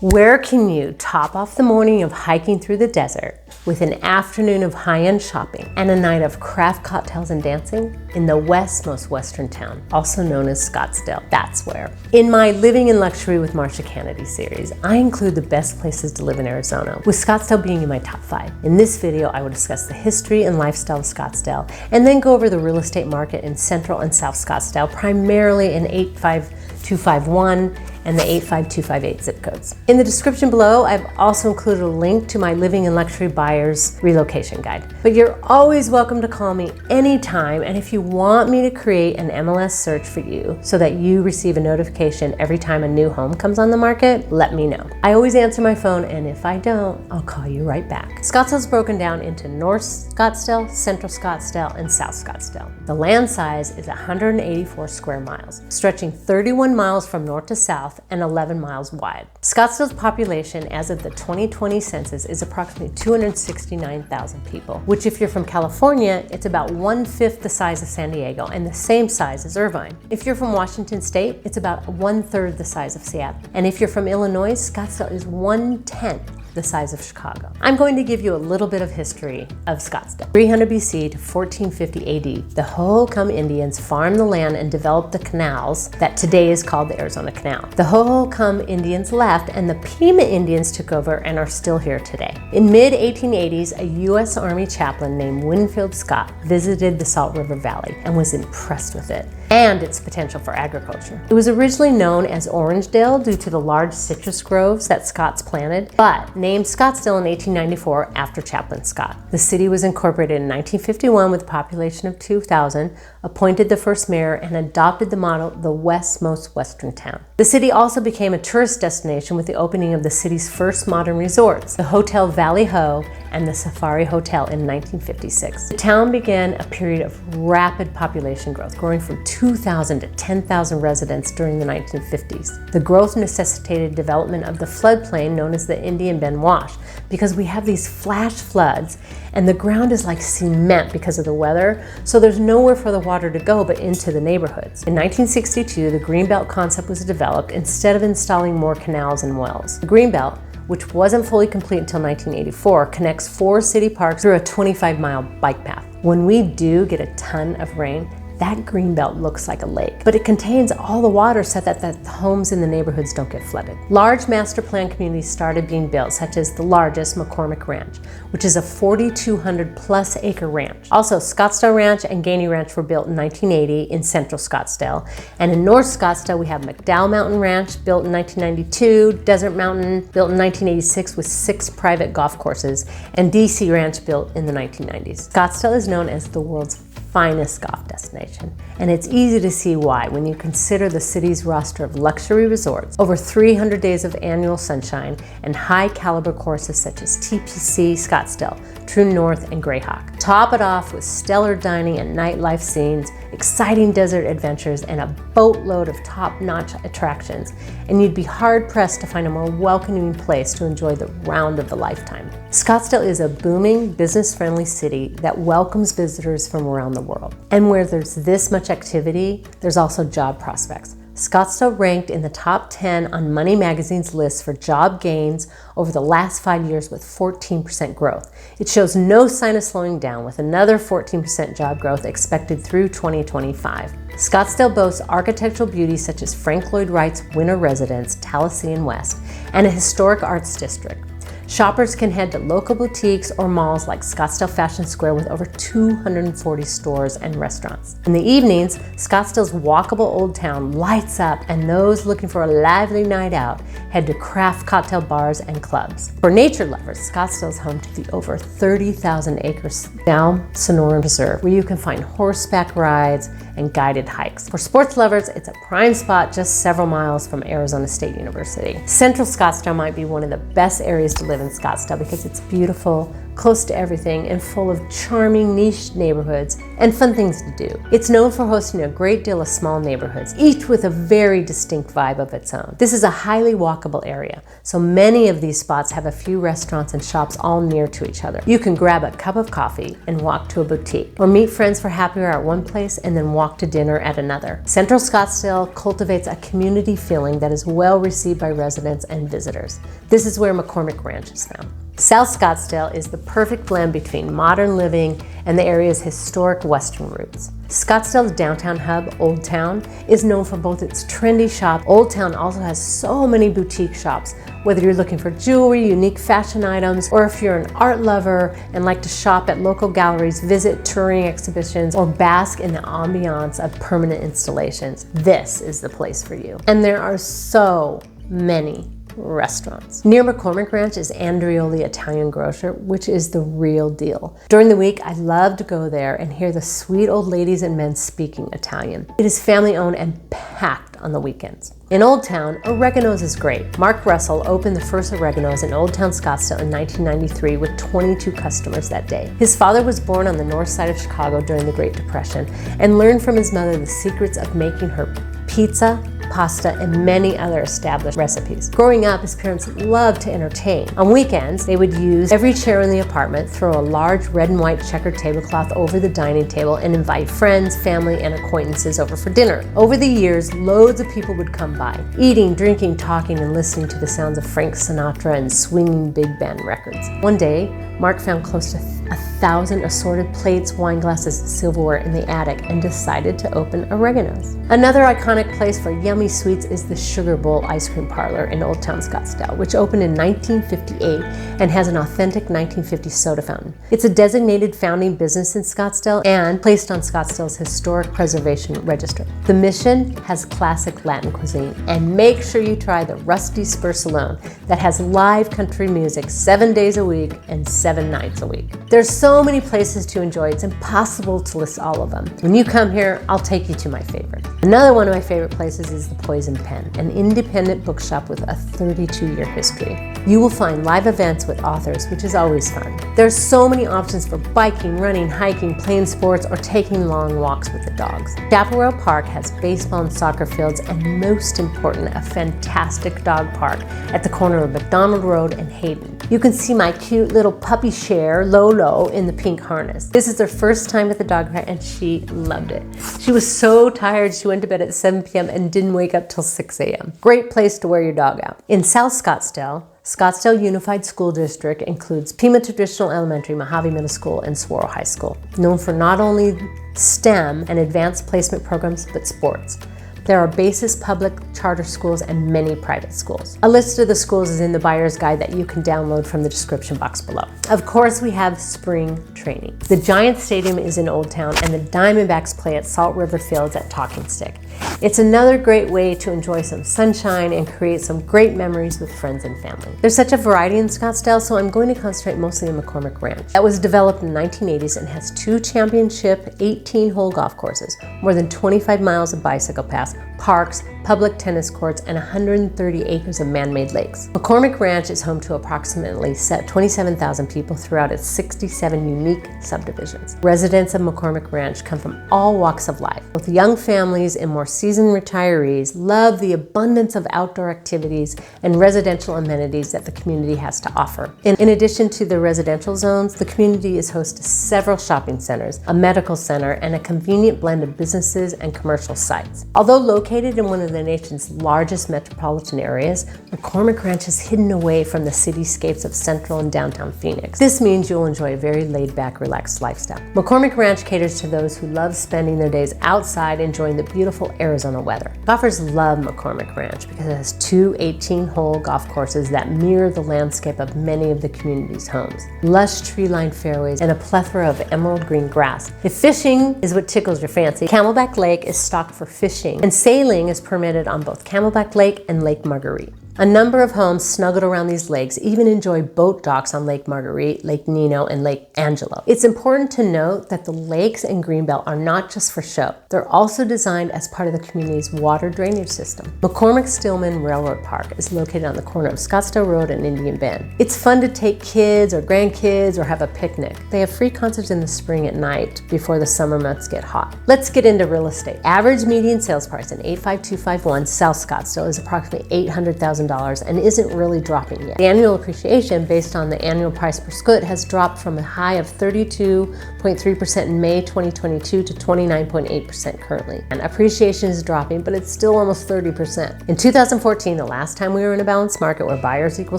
Where can you top off the morning of hiking through the desert with an afternoon of high-end shopping and a night of craft cocktails and dancing? In the West's most western town, also known as Scottsdale. That's where. In my Living in Luxury with Marcia Canady series, I include the best places to live in Arizona, with Scottsdale being in my top 5. In this video, I will discuss the history and lifestyle of Scottsdale, and then go over the real estate market in Central and South Scottsdale, primarily in 85251 and the 85258 zip codes. In the description below, I've also included a link to my Living in Luxury Buyer's Relocation Guide. But you're always welcome to call me anytime, and if you want me to create an MLS search for you so that you receive a notification every time a new home comes on the market, let me know. I always answer my phone, and if I don't, I'll call you right back. Scottsdale's broken down into North Scottsdale, Central Scottsdale, and South Scottsdale. The land size is 184 square miles, stretching 31 miles from north to south and 11 miles wide. Scottsdale's population as of the 2020 census is approximately 269,000 people, which if you're from California, it's about 1/5 the size of San Diego and the same size as Irvine. If you're from Washington State, it's about 1/3 the size of Seattle. And if you're from Illinois, Scottsdale is 1/10 the size of Chicago. I'm going to give you a little bit of history of Scottsdale. 300 BC to 1450 AD, the Hohokam Indians farmed the land and developed the canals that today is called the Arizona Canal. The Hohokam Indians left and the Pima Indians took over and are still here today. In mid-1880s, a U.S. Army chaplain named Winfield Scott visited the Salt River Valley and was impressed with it and its potential for agriculture. It was originally known as Orangedale due to the large citrus groves that Scots planted, but named Scottsdale in 1894 after Chaplain Scott. The city was incorporated in 1951 with a population of 2,000, appointed the first mayor, and adopted the motto, the West's most western town. The city also became a tourist destination with the opening of the city's first modern resorts, the Hotel Valley Ho and the Safari Hotel in 1956. The town began a period of rapid population growth, growing from 2,000 to 10,000 residents during the 1950s. The growth necessitated development of the floodplain known as the Indian Bend Wash, because we have these flash floods and the ground is like cement because of the weather, so there's nowhere for the water to go but into the neighborhoods. In 1962, the Greenbelt concept was developed instead of installing more canals and wells. The Greenbelt, which wasn't fully complete until 1984, connects 4 city parks through a 25-mile bike path. When we do get a ton of rain, that greenbelt looks like a lake, but it contains all the water so that the homes in the neighborhoods don't get flooded. Large master plan communities started being built, such as the largest, McCormick Ranch, which is a 4,200 plus acre ranch. Also, Scottsdale Ranch and Gainey Ranch were built in 1980 in Central Scottsdale. And in North Scottsdale, we have McDowell Mountain Ranch, built in 1992, Desert Mountain, built in 1986 with 6 private golf courses, and DC Ranch, built in the 1990s. Scottsdale is known as the world's finest golf destination, and it's easy to see why when you consider the city's roster of luxury resorts, over 300 days of annual sunshine, and high caliber courses such as TPC Scottsdale, True North, and Greyhawk. Top it off with stellar dining and nightlife scenes, exciting desert adventures, and a boatload of top-notch attractions, and you'd be hard-pressed to find a more welcoming place to enjoy the round of a lifetime. Scottsdale is a booming, business-friendly city that welcomes visitors from around the world. And where there's this much activity, there's also job prospects. Scottsdale ranked in the top 10 on Money Magazine's list for job gains over the last 5 years with 14% growth. It shows no sign of slowing down, with another 14% job growth expected through 2025. Scottsdale boasts architectural beauty such as Frank Lloyd Wright's Winter Residence, Taliesin West, and a historic arts district. Shoppers can head to local boutiques or malls like Scottsdale Fashion Square with over 240 stores and restaurants. In the evenings, Scottsdale's walkable Old Town lights up, and those looking for a lively night out head to craft cocktail bars and clubs. For nature lovers, Scottsdale is home to the over 30,000 acres Dow Sonoran Reserve, where you can find horseback rides and guided hikes. For sports lovers, it's a prime spot just several miles from Arizona State University. Central Scottsdale might be one of the best areas to live in Scottsdale because it's beautiful, close to everything and full of charming niche neighborhoods and fun things to do. It's known for hosting a great deal of small neighborhoods, each with a very distinct vibe of its own. This is a highly walkable area, so many of these spots have a few restaurants and shops all near to each other. You can grab a cup of coffee and walk to a boutique, or meet friends for happy hour at one place and then walk to dinner at another. Central Scottsdale cultivates a community feeling that is well received by residents and visitors. This is where McCormick Ranch is found. South Scottsdale is the perfect blend between modern living and the area's historic Western roots. Scottsdale's downtown hub, Old Town, is known for both its trendy shop. Old Town also has so many boutique shops, whether you're looking for jewelry, unique fashion items, or if you're an art lover and like to shop at local galleries, visit touring exhibitions, or bask in the ambiance of permanent installations. This is the place for you. And there are so many restaurants. Near McCormick Ranch is Andreoli Italian Grocer, which is the real deal. During the week, I love to go there and hear the sweet old ladies and men speaking Italian. It is family owned and packed on the weekends. In Old Town, Oregano's is great. Mark Russell opened the first Oregano's in Old Town Scottsdale in 1993 with 22 customers that day. His father was born on the north side of Chicago during the Great Depression and learned from his mother the secrets of making her pizza, pasta, and many other established recipes. Growing up, his parents loved to entertain. On weekends, they would use every chair in the apartment, throw a large red and white checkered tablecloth over the dining table, and invite friends, family, and acquaintances over for dinner. Over the years, loads of people would come by, eating, drinking, talking, and listening to the sounds of Frank Sinatra and swinging big band records. One day, Mark found close to 1,000 assorted plates, wine glasses, and silverware in the attic and decided to open Oregano's. Another iconic place for yummy sweets is the Sugar Bowl Ice Cream Parlor in Old Town Scottsdale, which opened in 1958 and has an authentic 1950s soda fountain. It's a designated founding business in Scottsdale and placed on Scottsdale's Historic Preservation Register. The Mission has classic Latin cuisine, and make sure you try the Rusty Spur Salon that has live country music 7 days a week and 7 nights a week. There's so many places to enjoy, it's impossible to list all of them. When you come here, I'll take you to my favorite. Another one of my favorite places is the Poison Pen, an independent bookshop with a 32-year history. You will find live events with authors, which is always fun. There's so many options for biking, running, hiking, playing sports, or taking long walks with the dogs. Chaparral Park has baseball and soccer fields, and most important, a fantastic dog park at the corner of McDonald Road and Hayden. You can see my cute little puppy Cher, Lolo, in the pink harness. This is her first time at the dog park, and she loved it. She was so tired, she went to bed at 7 p.m. and didn't wake up till 6 a.m. Great place to wear your dog out. In South Scottsdale, Scottsdale Unified School District includes Pima Traditional Elementary, Mojave Middle School, and Saguaro High School, known for not only STEM and advanced placement programs, but sports. There are Basis public charter schools and many private schools. A list of the schools is in the buyer's guide that you can download from the description box below. Of course, we have spring training. The Giants Stadium is in Old Town, and the Diamondbacks play at Salt River Fields at Talking Stick. It's another great way to enjoy some sunshine and create some great memories with friends and family. There's such a variety in Scottsdale, so I'm going to concentrate mostly on McCormick Ranch. That was developed in the 1980s and has 2 championship 18-hole golf courses, more than 25 miles of bicycle paths, parks, public tennis courts, and 130 acres of man-made lakes. McCormick Ranch is home to approximately 27,000 people throughout its 67 unique subdivisions. Residents of McCormick Ranch come from all walks of life. Both young families and more seasoned retirees love the abundance of outdoor activities and residential amenities that the community has to offer. In addition to the residential zones, the community is host to several shopping centers, a medical center, and a convenient blend of businesses and commercial sites. Although located in one of the nation's largest metropolitan areas, McCormick Ranch is hidden away from the cityscapes of central and downtown Phoenix. This means you'll enjoy a very laid-back, relaxed lifestyle. McCormick Ranch caters to those who love spending their days outside enjoying the beautiful Arizona weather. Golfers love McCormick Ranch because it has 2 18-hole golf courses that mirror the landscape of many of the community's homes. Lush tree-lined fairways and a plethora of emerald green grass. If fishing is what tickles your fancy, Camelback Lake is stocked for fishing, and sailing is permitted on both Camelback Lake and Lake Marguerite. A number of homes snuggled around these lakes even enjoy boat docks on Lake Marguerite, Lake Nino, and Lake Angelo. It's important to note that the lakes and Greenbelt are not just for show. They're also designed as part of the community's water drainage system. McCormick-Stillman Railroad Park is located on the corner of Scottsdale Road and Indian Bend. It's fun to take kids or grandkids or have a picnic. They have free concerts in the spring at night before the summer months get hot. Let's get into real estate. Average median sales price in 85251 South Scottsdale is approximately $800,000 and isn't really dropping yet. The annual appreciation based on the annual price per square has dropped from a high of 32.3% in May 2022 to 29.8% currently. And appreciation is dropping, but it's still almost 30%. In 2014, the last time we were in a balanced market where buyers equal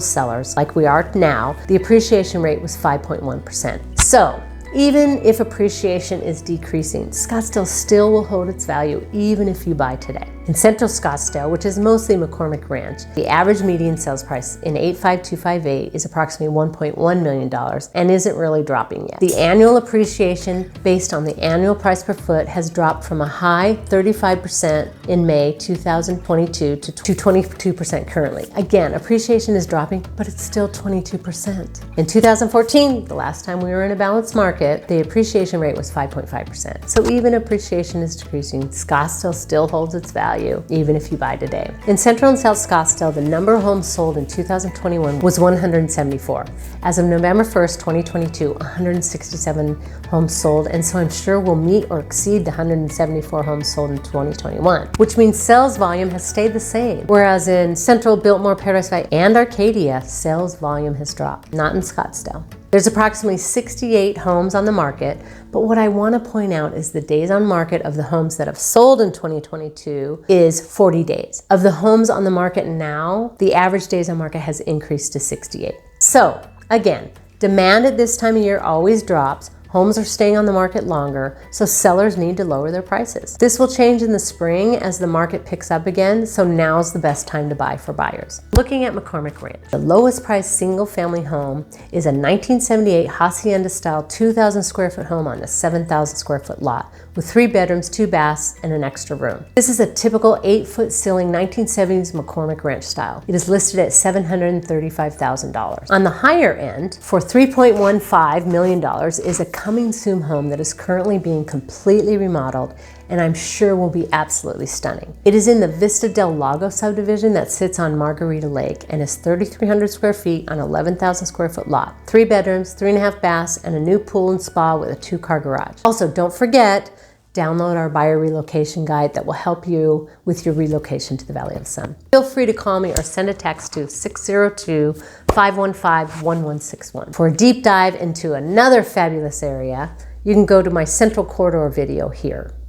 sellers, like we are now, the appreciation rate was 5.1%. So, even if appreciation is decreasing, Scottsdale still will hold its value even if you buy today. In Central Scottsdale, which is mostly McCormick Ranch, the average median sales price in 85258 is approximately $1.1 million and isn't really dropping yet. The annual appreciation based on the annual price per foot has dropped from a high 35% in May 2022 to 22% currently. Again, appreciation is dropping, but it's still 22%. In 2014, the last time we were in a balanced market, the appreciation rate was 5.5%. So even appreciation is decreasing, Scottsdale still holds its value even if you buy today. In Central and South Scottsdale, the number of homes sold in 2021 was 174. As of November 1st, 2022, 167 homes sold, and so I'm sure we'll meet or exceed the 174 homes sold in 2021, which means sales volume has stayed the same. Whereas in Central, Biltmore, Paradise Valley, and Arcadia, sales volume has dropped, not in Scottsdale. There's approximately 68 homes on the market, but what I want to point out is the days on market of the homes that have sold in 2022 is 40 days. Of the homes on the market now, the average days on market has increased to 68. So again, demand at this time of year always drops. Homes are staying on the market longer, so sellers need to lower their prices. This will change in the spring as the market picks up again, so now's the best time to buy for buyers. Looking at McCormick Ranch, the lowest priced single family home is a 1978 Hacienda style 2,000 square foot home on a 7,000 square foot lot with 3 bedrooms, 2 baths, and an extra room. This is a typical 8-foot ceiling 1970s McCormick Ranch style. It is listed at $735,000. On the higher end, for $3.15 million, is a coming soon home that is currently being completely remodeled and I'm sure will be absolutely stunning. It is in the Vista del Lago subdivision that sits on Margarita Lake and is 3,300 square feet on 11,000 square foot lot. 3 bedrooms, 3.5 baths, and a new pool and spa with a 2-car garage. Also, don't forget, download our buyer relocation guide that will help you with your relocation to the Valley of the Sun. Feel free to call me or send a text to 602-515-1161. For a deep dive into another fabulous area, you can go to my Central Corridor video here.